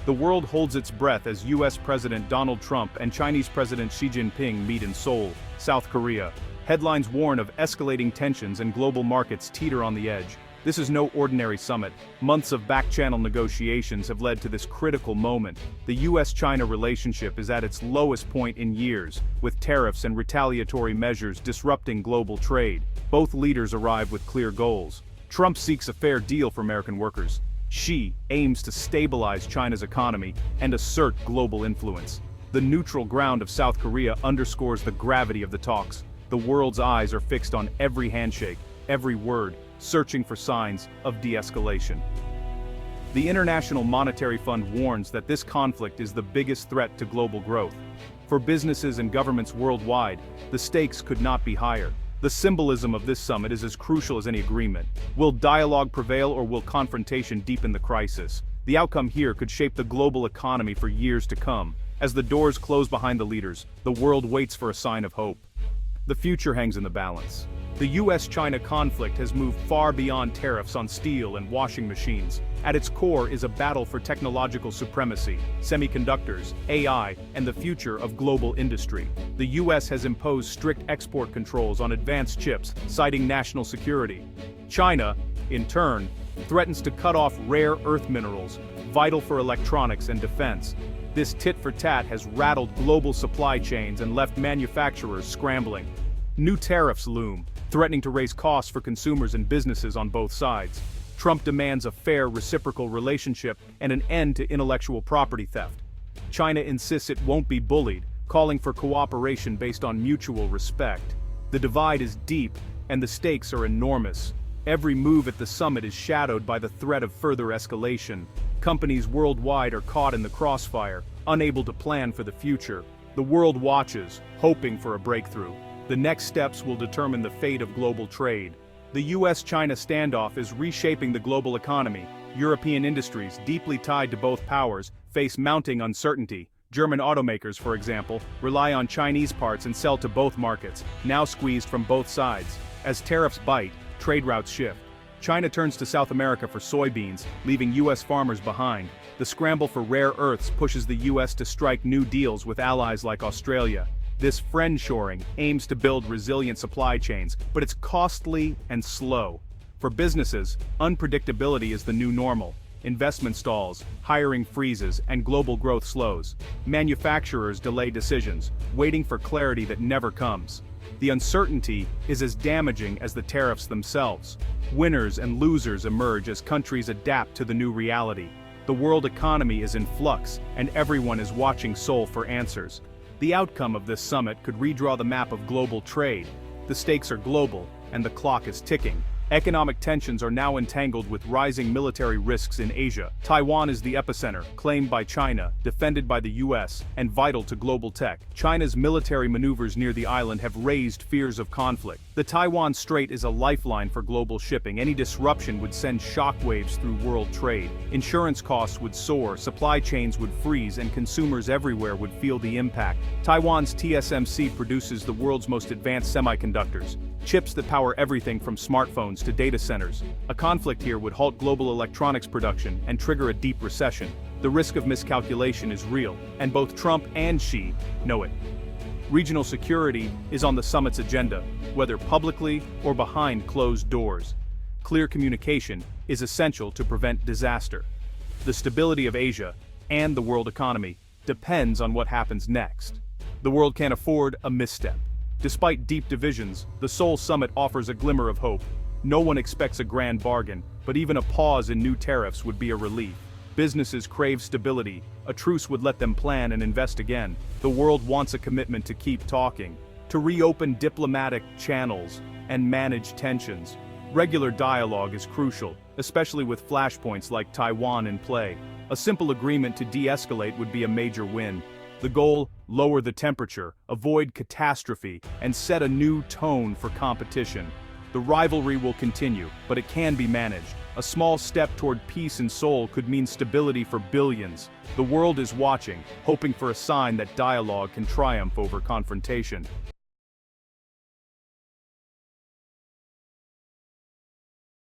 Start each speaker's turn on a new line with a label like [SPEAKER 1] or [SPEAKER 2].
[SPEAKER 1] The world holds its breath as U.S. President Donald Trump and Chinese President Xi Jinping meet in Seoul, South Korea. Headlines warn of escalating tensions and global markets teeter on the edge. This is no ordinary summit. Months of back-channel negotiations have led to this critical moment. The U.S.-China relationship is at its lowest point in years, with tariffs and retaliatory measures disrupting global trade. Both leaders arrive with clear goals. Trump seeks a fair deal for American workers. Xi aims to stabilize China's economy and assert global influence. The neutral ground of South Korea underscores the gravity of the talks. The world's eyes are fixed on every handshake, every word, searching for signs of de-escalation. The International Monetary Fund warns that this conflict is the biggest threat to global growth. For businesses and governments worldwide, the stakes could not be higher. The symbolism of this summit is as crucial as any agreement. Will dialogue prevail or will confrontation deepen the crisis? The outcome here could shape the global economy for years to come. As the doors close behind the leaders, the world waits for a sign of hope. The future hangs in the balance. The U.S.-China conflict has moved far beyond tariffs on steel and washing machines. At its core is a battle for technological supremacy, semiconductors, AI, and the future of global industry. The U.S. has imposed strict export controls on advanced chips, citing national security. China, in turn, threatens to cut off rare earth minerals, vital for electronics and defense. This tit-for-tat has rattled global supply chains and left manufacturers scrambling. New tariffs loom, threatening to raise costs for consumers and businesses on both sides. Trump demands a fair reciprocal relationship and an end to intellectual property theft. China insists it won't be bullied, calling for cooperation based on mutual respect. The divide is deep, and the stakes are enormous. Every move at the summit is shadowed by the threat of further escalation. Companies worldwide are caught in the crossfire, unable to plan for the future. The world watches, hoping for a breakthrough. The next steps will determine the fate of global trade. The U.S.-China standoff is reshaping the global economy. European industries, deeply tied to both powers, face mounting uncertainty. German automakers, for example, rely on Chinese parts and sell to both markets, now squeezed from both sides. As tariffs bite, trade routes shift. China turns to South America for soybeans, leaving U.S. farmers behind. The scramble for rare earths pushes the U.S. to strike new deals with allies like Australia. This friendshoring aims to build resilient supply chains, but it's costly and slow. For businesses, unpredictability is the new normal. Investment stalls, hiring freezes, and global growth slows. Manufacturers delay decisions, waiting for clarity that never comes. The uncertainty is as damaging as the tariffs themselves. Winners and losers emerge as countries adapt to the new reality. The world economy is in flux, and everyone is watching Seoul for answers. The outcome of this summit could redraw the map of global trade. The stakes are global, and the clock is ticking. Economic tensions are now entangled with rising military risks in Asia. Taiwan is the epicenter, claimed by China, defended by the U.S., and vital to global tech. China's military maneuvers near the island have raised fears of conflict. The Taiwan Strait is a lifeline for global shipping. Any disruption would send shockwaves through world trade. Insurance costs would soar, supply chains would freeze, and consumers everywhere would feel the impact. Taiwan's TSMC produces the world's most advanced semiconductors, chips that power everything from smartphones to data centers. A conflict here would halt global electronics production and trigger a deep recession. The risk of miscalculation is real, and both Trump and Xi know it. Regional security is on the summit's agenda, whether publicly or behind closed doors. Clear communication is essential to prevent disaster. The stability of Asia and the world economy depends on what happens next. The world can't afford a misstep. Despite deep divisions, the Seoul summit offers a glimmer of hope. No one expects a grand bargain, but even a pause in new tariffs would be a relief. Businesses crave stability. A truce would let them plan and invest again. The world wants a commitment to keep talking, to reopen diplomatic channels, and manage tensions. Regular dialogue is crucial, especially with flashpoints like Taiwan in play. A simple agreement to de-escalate would be a major win. The goal: lower the temperature, avoid catastrophe, and set a new tone for competition. The rivalry will continue, but it can be managed. A small step toward peace in Seoul could mean stability for billions. The world is watching, hoping for a sign that dialogue can triumph over confrontation.